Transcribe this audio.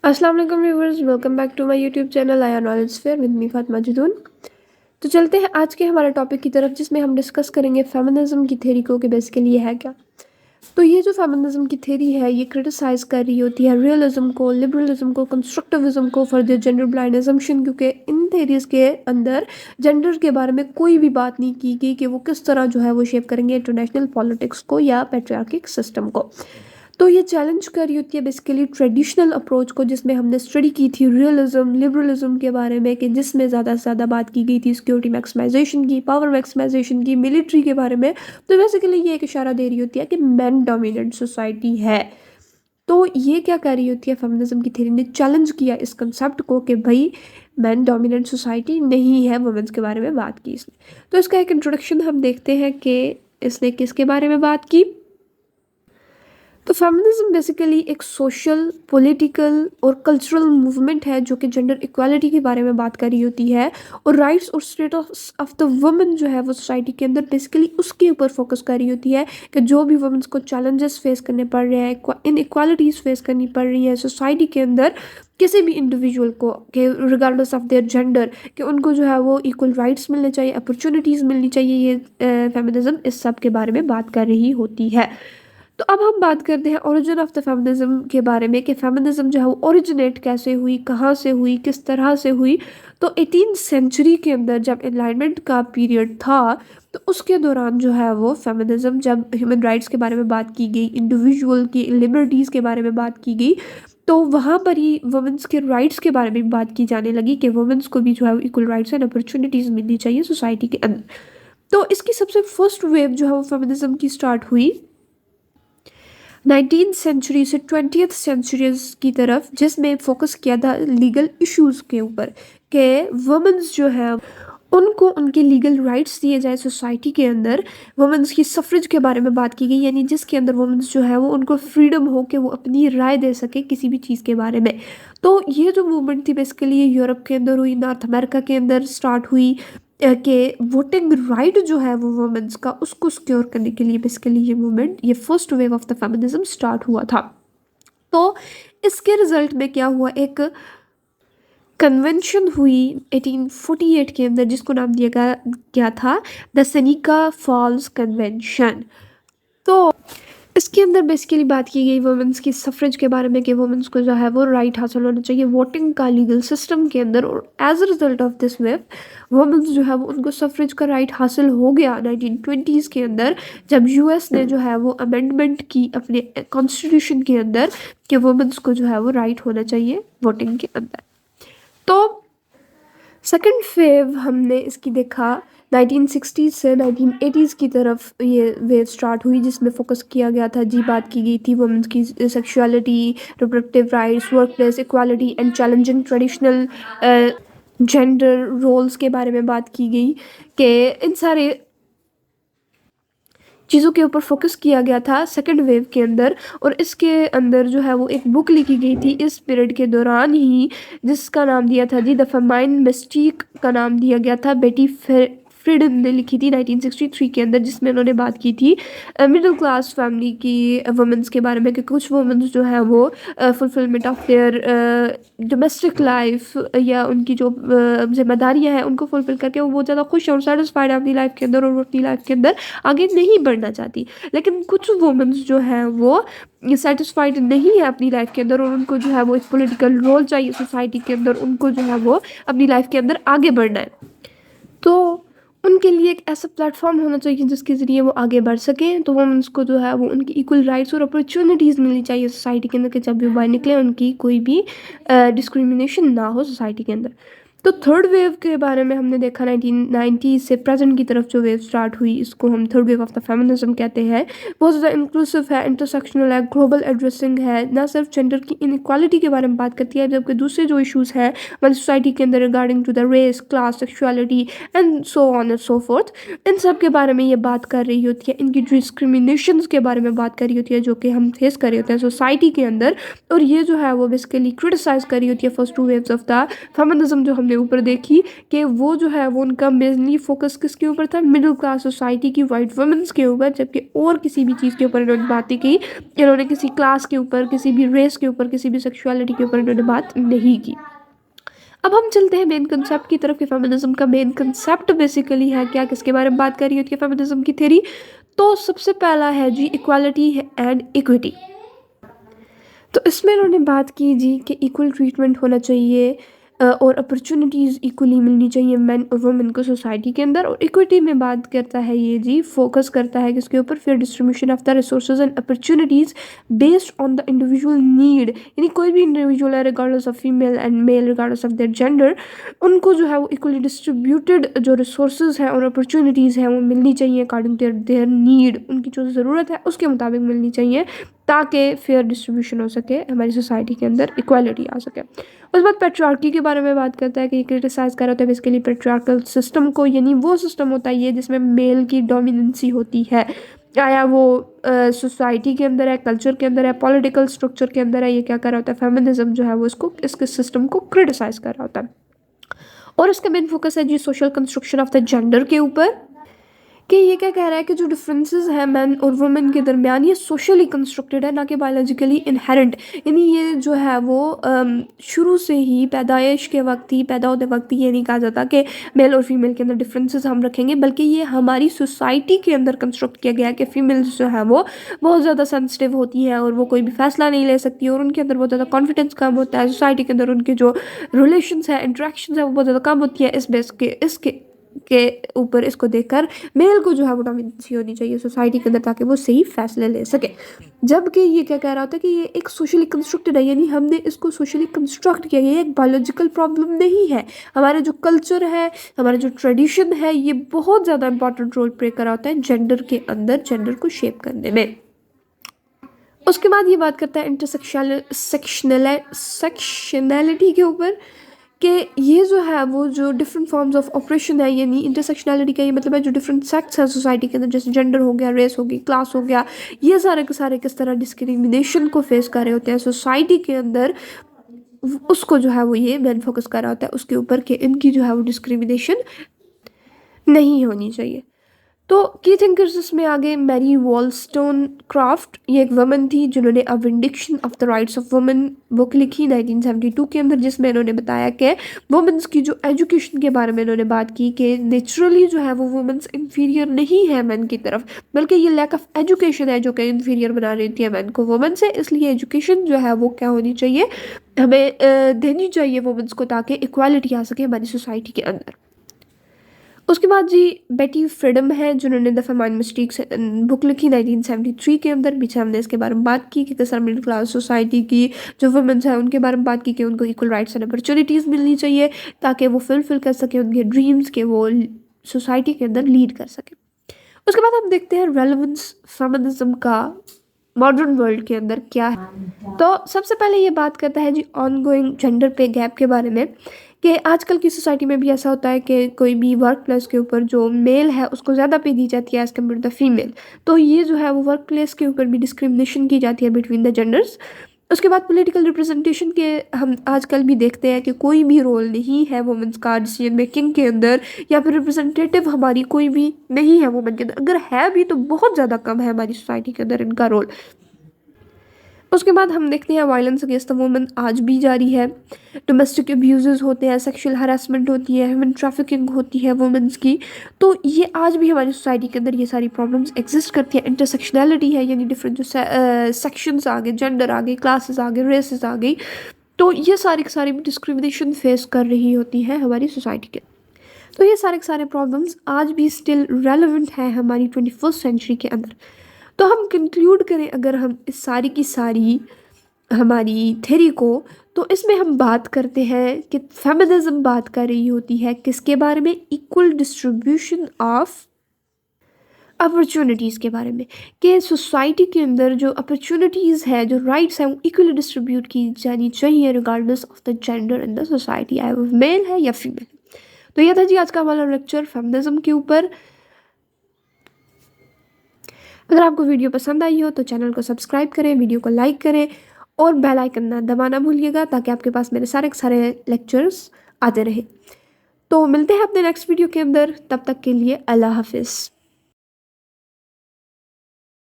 अस्सलाम वालेकुम viewers, welcome back to my YouTube channel आया knowledge fair with me Fatima Jadoon. तो चलते हैं आज के हमारे टॉपिक की तरफ, जिसमें हम डिस्कस करेंगे फेमिनिज्म की थ्योरी को कि बेसिकली ये है क्या। तो ये जो फेमिनिज्म की थ्योरी है ये क्रिटिसाइज कर रही होती है रियलिज्म को, लिबरलिज्म को, कंस्ट्रक्टिविज्म को for the gender blind assumption, क्योंकि इन थेरीज के अंदर जेंडर के बारे में कोई भी बात नहीं की गई कि वो किस तरह जो है वो शेप करेंगे इंटरनेशनल पॉलिटिक्स को या पैट्रियार्किक सिस्टम को। तो ये चैलेंज कर रही होती है बेसिकली ट्रेडिशनल अप्रोच को, जिसमें हमने स्टडी की थी रियलिज्म लिबरलिज्म के बारे में, कि जिसमें ज़्यादा से ज़्यादा बात की गई थी सिक्योरिटी मैक्सिमाइजेशन की, पावर मैक्सिमाइजेशन की, मिलिट्री के बारे में। तो बेसिकली ये एक इशारा दे रही होती है कि मैन डोमिनेंट सोसाइटी है। तो ये क्या कर रही होती है, फेमिनिज्म की थ्योरी ने चैलेंज किया इस कंसेप्ट को कि भाई मैन डोमिनेंट सोसाइटी नहीं है, वुमेन्स के बारे में बात की इसने। तो इसका एक इंट्रोडक्शन हम देखते हैं कि इसने किसके बारे में बात की। तो फेमिनिज्म बेसिकली एक सोशल, पॉलिटिकल और कल्चरल मूवमेंट है जो कि जेंडर इक्वालिटी के बारे में बात कर रही होती है, और राइट्स और स्टेटस ऑफ द वुमेन जो है वो सोसाइटी के अंदर बेसिकली उसके ऊपर फोकस कर रही होती है कि जो भी वुमेन्स को चैलेंजेस फेस करने पड़ रहे हैं, इन इक्वालिटीज़ फेस करनी पड़ रही है सोसाइटी के अंदर, किसी भी इंडिविजुअल को कि रिगार्डलेस ऑफ देयर जेंडर, कि उनको जो है वो इक्वल राइट्स मिलने चाहिए, अपॉर्चुनिटीज़ मिलनी चाहिए। ये फेमिनिज्म इस सब के बारे में बात कर रही होती है। तो अब हम बात करते हैं ओरिजिन ऑफ द फेमिनिज्म के बारे में, कि फेमिनिज्म जो है वो ओरिजिनेट कैसे हुई, कहाँ से हुई, किस तरह से हुई। तो 18th सेंचुरी के अंदर जब एनलाइटमेंट का पीरियड था, तो उसके दौरान जो है वो फेमिनिज्म, जब ह्यूमन राइट्स के बारे में बात की गई, इंडिविजुअल की लिबर्टीज़ के बारे में बात की गई, तो वहाँ पर ही वुमेंस के राइट्स के बारे में भी बात की जाने लगी कि वुमेंस को भी जो है इक्वल राइट्स एंड अपॉर्चुनिटीज़ मिलनी चाहिए सोसाइटी के अंदर। तो इसकी सबसे फर्स्ट वेव जो है वो फेमिनिज्म की स्टार्ट हुई 19th सेंचुरी से 20th सेंचुरीज की तरफ, जिसमें फोकस किया था लीगल इश्यूज के ऊपर, कि वुमेन्स जो है उनको उनके लीगल राइट्स दिए जाए सोसाइटी के अंदर। वुमेन्स की सफ्रेज के बारे में बात की गई, यानी जिसके अंदर वुमेन्स जो है वो उनको फ्रीडम हो कि वो अपनी राय दे सके किसी भी चीज़ के बारे में। तो ये जो मूवमेंट थी बेसिकली ये यूरोप के अंदर हुई, नॉर्थ अमेरिका के अंदर स्टार्ट हुई, कि वोटिंग राइट जो है वो वुमेन्स का, उसको सिक्योर करने के लिए बेसिकली ये मूवमेंट, ये first wave of the feminism start हुआ था। तो इसके रिजल्ट में क्या हुआ, एक कन्वेंशन हुई 1848 के अंदर, जिसको नाम दिया गया था द सेनेका फॉल्स कन्वेंशन। तो इसके अंदर बेसिकली बात की गई वुमेन्स की सफ्रेज के बारे में, कि वुमेन्स को जो है वो राइट हासिल होना चाहिए वोटिंग का लीगल सिस्टम के अंदर, और as a result of this wave women's जो है वो उनको सफ्रेज का राइट हासिल हो गया 1920s के अंदर, जब यूएस ने जो है वो अमेंडमेंट की अपने कॉन्स्टिट्यूशन के अंदर कि वुमेन्स को जो है वो राइट होना चाहिए वोटिंग के अंदर। तो सेकंड वेव हमने इसकी देखा 1960s से 1980s की तरफ, ये वेव स्टार्ट हुई जिसमें फोकस किया गया था जी, बात की गई थी वुमेन्स की sexuality, reproductive rights, workplace equality and challenging traditional gender roles के बारे में बात की गई, कि इन सारे चीज़ों के ऊपर फोकस किया गया था सेकंड वेव के अंदर। और इसके अंदर जो है वो एक बुक लिखी गई थी इस पीरियड के दौरान ही, जिसका नाम दिया था जी द फेमाइन मिस्टीक का नाम दिया गया था, बेटी फ्रीडन ने लिखी थी 1963 के अंदर, जिसमें उन्होंने बात की थी मिडिल क्लास फैमिली की वुमेन्स के बारे में, कि कुछ वुमेन्स जो है वो fulfilment of their domestic life या उनकी जो जिम्मेदारियां हैं उनको फुलफिल करके वो बहुत ज़्यादा खुश हैं और सेटिस्फाइड है अपनी लाइफ के अंदर, और वो अपनी लाइफ के अंदर आगे नहीं बढ़ना चाहती। लेकिन कुछ वुमेन्स जो हैं वो सेटिस्फाइड नहीं है अपनी लाइफ के अंदर, और उनको जो है वो एक पॉलिटिकल रोल चाहिए सोसाइटी के अंदर, उनको जो है वो अपनी लाइफ के अंदर आगे बढ़ना है। तो उनके लिए एक ऐसा प्लेटफॉर्म होना चाहिए जिसके ज़रिए वो आगे बढ़ सकें। तो वुमेन्स को जो है वो उनकी इक्वल राइट्स और अपॉर्चुनिटीज़ मिलनी चाहिए सोसाइटी के अंदर, कि जब भी बाहर निकले उनकी कोई भी डिस्क्रिमिनेशन ना हो सोसाइटी के अंदर। तो थर्ड वेव के बारे में हमने देखा 1990 से प्रेजेंट की तरफ जो वेव स्टार्ट हुई, इसको हम third wave of the feminism कहते हैं। बहुत ज़्यादा इंक्लूसिव है, इंटरसेक्शनल है, ग्लोबल एड्रेसिंग है, ना सिर्फ जेंडर की इनइक्वालिटी के बारे में बात करती है, जबकि दूसरे जो इश्यूज़ हैं हमारी सोसाइटी के अंदर regarding to the race, class, sexuality and so on and so forth, इन सब के बारे में ये बात कर रही होती है। इनकी डिस्क्रिमिनेशंस के बारे में बात कर रही होती है जो कि हम फेस कर रहे होते हैं सोसाइटी के अंदर, और ये जो है वो बेसिकली क्रिटिसाइज कर रही होती है first two waves of the feminism जो हमने ने ऊपर देखी कि वो जो है वो उनका मेनली फोकस किसके ऊपर था, मिडिल क्लास सोसाइटी की वाइट वुमेन्स के ऊपर, जबकि और किसी भी चीज़ के ऊपर इन्होंने बात नहीं की। इन्होंने किसी क्लास के ऊपर, किसी भी रेस के ऊपर, किसी भी सेक्सुअलिटी के ऊपर इन्होंने बात नहीं की। अब हम चलते हैं मेन कंसेप्ट की तरफ कि फेमिनिज्म का मेन कंसेप्ट बेसिकली है क्या, किसके बारे में बात कर रही होती है फेमिनिज्म की थ्योरी। तो सबसे पहला है जी इक्वालिटी एंड इक्विटी। तो इसमें उन्होंने बात की जी कि इक्वल ट्रीटमेंट होना चाहिए और अपॉर्चुनिटीज़ इक्वली मिलनी चाहिए मैन और वुमेन को सोसाइटी के अंदर। और इक्विटी में बात करता है ये जी, फोकस करता है किसके ऊपर, fair distribution of the resources and opportunities based on the individual need. यानी कोई भी इंडिविजुअल है regardless of female and male, regardless of their gender, उनको जो है वो इक्वली डिस्ट्रीब्यूटेड जो रिसोर्सेज हैं और अपॉर्चुनिटीज़ हैं वो मिलनी चाहिए अकॉर्डिंग टू देयर नीड। उनकी जो ज़रूरत है उसके मुताबिक मिलनी चाहिए ताकि फेयर डिस्ट्रीब्यूशन हो सके, हमारी सोसाइटी के अंदर इक्वालिटी आ सके। उसके बाद पेट्रियार्की के बारे में बात करता है कि क्रिटिसाइज़ कर रहा होता है बेसिकली पेट्रियार्कल सिस्टम को, यानी वो सिस्टम होता है ये जिसमें मेल की डोमिनेंसी होती है, आया वो सोसाइटी के अंदर है, कल्चर के अंदर है, पॉलिटिकल स्ट्रक्चर के अंदर है। ये क्या कर रहा होता है, फेमिनिज्म जो है वो इसको, इसके सिस्टम को क्रिटिसाइज़ कर रहा होता है। और इसका मेन फोकस है जी social construction of the gender के ऊपर, कि ये क्या कह रहा है कि जो डिफरेंसेस हैं मैन और वुमेन के दरमियान ये सोशली कंस्ट्रक्टेड है, ना कि बायोलॉजिकली इनहेरेंट। यानी ये जो है वो शुरू से ही पैदाइश के वक्त ही, पैदा होते वक्त ही ये नहीं कहा जाता कि मेल और फीमेल के अंदर डिफरेंसेस हम रखेंगे, बल्कि ये हमारी सोसाइटी के अंदर कंस्ट्रक्ट किया गया है कि फीमेल्स जो है वो बहुत ज़्यादा सेंसिटिव होती हैं और वो कोई भी फैसला नहीं ले सकती और उनके अंदर बहुत ज़्यादा कॉन्फिडेंस कम होता है। सोसाइटी के अंदर उनके जो रिलेशंस हैं, इंट्रैक्शन है, वो बहुत ज़्यादा कम होती है। इस बेस के ऊपर इसको देखकर मेल को जो है वो डोमिनेंसी होनी चाहिए सोसाइटी के अंदर ताकि वो सही फैसले ले सके। जबकि ये क्या कह रहा होता है कि ये एक सोशली कंस्ट्रक्टेड है, यानी हमने इसको सोशली कंस्ट्रक्ट किया, ये एक बायोलॉजिकल प्रॉब्लम नहीं है। हमारा जो कल्चर है, हमारा जो ट्रेडिशन है, ये बहुत ज़्यादा इंपॉर्टेंट रोल प्ले कर रहा होता है जेंडर के अंदर, जेंडर को शेप करने में। उसके बाद ये बात करता है सेक्शनैलिटी के ऊपर, कि ये जो है वो जो डिफरेंट फॉर्म्स ऑफ ऑपरेशन है, यानी इंटरसेक्शनैलिटी का ये मतलब है जो डिफरेंट सेक्ट्स हैं सोसाइटी के अंदर, जैसे जेंडर हो गया, रेस हो गई, क्लास हो गया, ये सारे के सारे किस तरह डिस्क्रिमिनेशन को फेस कर रहे होते हैं सोसाइटी के अंदर, उसको जो है वो ये मेन फोकस कर रहा होता है उसके ऊपर कि इनकी जो है वो डिस्क्रिमिनेशन नहीं होनी चाहिए। तो की थिंकर्स इसमें आगे मैरी वॉलस्टोनक्राफ्ट, ये एक वुमन थी जिन्होंने a vindication of the rights of women book लिखी 1972 के अंदर, जिसमें इन्होंने बताया कि वुमेन्स की जो एजुकेशन के बारे में इन्होंने बात की कि नेचुरली जो है वो वुमेन्स इंफीरियर नहीं है मैन की तरफ, बल्कि ये लैक ऑफ एजुकेशन है जो कि इंफीरियर बना रही थी मैन को वुमेन से। इसलिए एजुकेशन जो है वो क्या होनी चाहिए, हमें देनी चाहिए वुमेन्स को ताकि इक्वालिटी आ सके हमारी सोसाइटी के अंदर। उसके बाद जी बेटी फ्रीडम है जिन्होंने द फेमाइन मिस्टेक्स बुक लिखी 1973 के अंदर। पीछे हमने इसके बारे में बात की कि किस तरह मिडिल क्लास सोसाइटी की जो वुमेन्स हैं उनके बारे में बात की कि उनको इक्वल राइट्स एंड अपॉर्चुनिटीज़ मिलनी चाहिए ताकि वो फुलफिल कर सकें उनके ड्रीम्स के, वो सोसाइटी के अंदर लीड कर सकें। उसके बाद हम देखते हैं रेलेवेंस फेमिनिज्म का मॉडर्न वर्ल्ड के अंदर क्या है। तो सबसे पहले ये बात करता है जी ऑनगोइंग जेंडर पे गैप के बारे में, कि आजकल की सोसाइटी में भी ऐसा होता है कि कोई भी वर्क प्लेस के ऊपर जो मेल है उसको ज़्यादा पे दी जाती है as compare to the female. तो ये जो है वो वर्क प्लेस के ऊपर भी डिस्क्रिमिनेशन की जाती है बिटवीन द जेंडर्स। उसके बाद पॉलिटिकल रिप्रेजेंटेशन के हम आजकल भी देखते हैं कि कोई भी रोल नहीं है वुमेन्स का डिसीजन मेकिंग के अंदर, या फिर रिप्रेजेंटेटिव हमारी कोई भी नहीं है वुमेन के अंदर, अगर है भी तो बहुत ज़्यादा कम है हमारी सोसाइटी के अंदर इनका रोल। उसके बाद हम देखते हैं वायलेंस अगेंस्ट द वुमेन आज भी जारी है, डोमेस्टिक अब्यूज़ होते हैं, सेक्सुअल हरासमेंट होती है, ह्यूमन ट्रैफिकिंग होती है वुमेन्स की। तो ये आज भी हमारी सोसाइटी के अंदर ये सारी प्रॉब्लम्स एग्जिस्ट करती हैं। इंटरसेक्शनैलिटी है, यानी डिफरेंट जो सेक्शंस आ गए, जेंडर आ गई, क्लासेस आ गए, रेसेस आ गई, तो ये सारी की सारी डिस्क्रिमिनेशन फेस कर रही होती हैं हमारी सोसाइटी के। तो ये सारे के सारे प्रॉब्लम्स आज भी स्टिल रेलेवेंट हैं हमारी 21st सेंचुरी के अंदर। तो हम कंक्लूड करें अगर हम इस सारी की सारी हमारी थ्योरी को, तो इसमें हम बात करते हैं कि फेमिनिज्म बात कर रही होती है किसके बारे में, इक्वल डिस्ट्रीब्यूशन ऑफ अपॉर्चुनिटीज़ के बारे में, कि सोसाइटी के अंदर जो अपॉर्चुनिटीज़ है, जो राइट्स हैं, वो इक्वली डिस्ट्रीब्यूट की जानी चाहिए regardless of the gender in the society, आए वो मेल है या फीमेल। तो यह था जी आज का हमारा लेक्चर फेमिनिज्म के ऊपर। अगर आपको वीडियो पसंद आई हो तो चैनल को सब्सक्राइब करें, वीडियो को लाइक करें और बेल आइकन ना दबाना भूलिएगा ताकि आपके पास मेरे सारे लेक्चर्स आते रहे। तो मिलते हैं अपने नेक्स्ट वीडियो के अंदर, तब तक के लिए अल्लाह हाफिज़।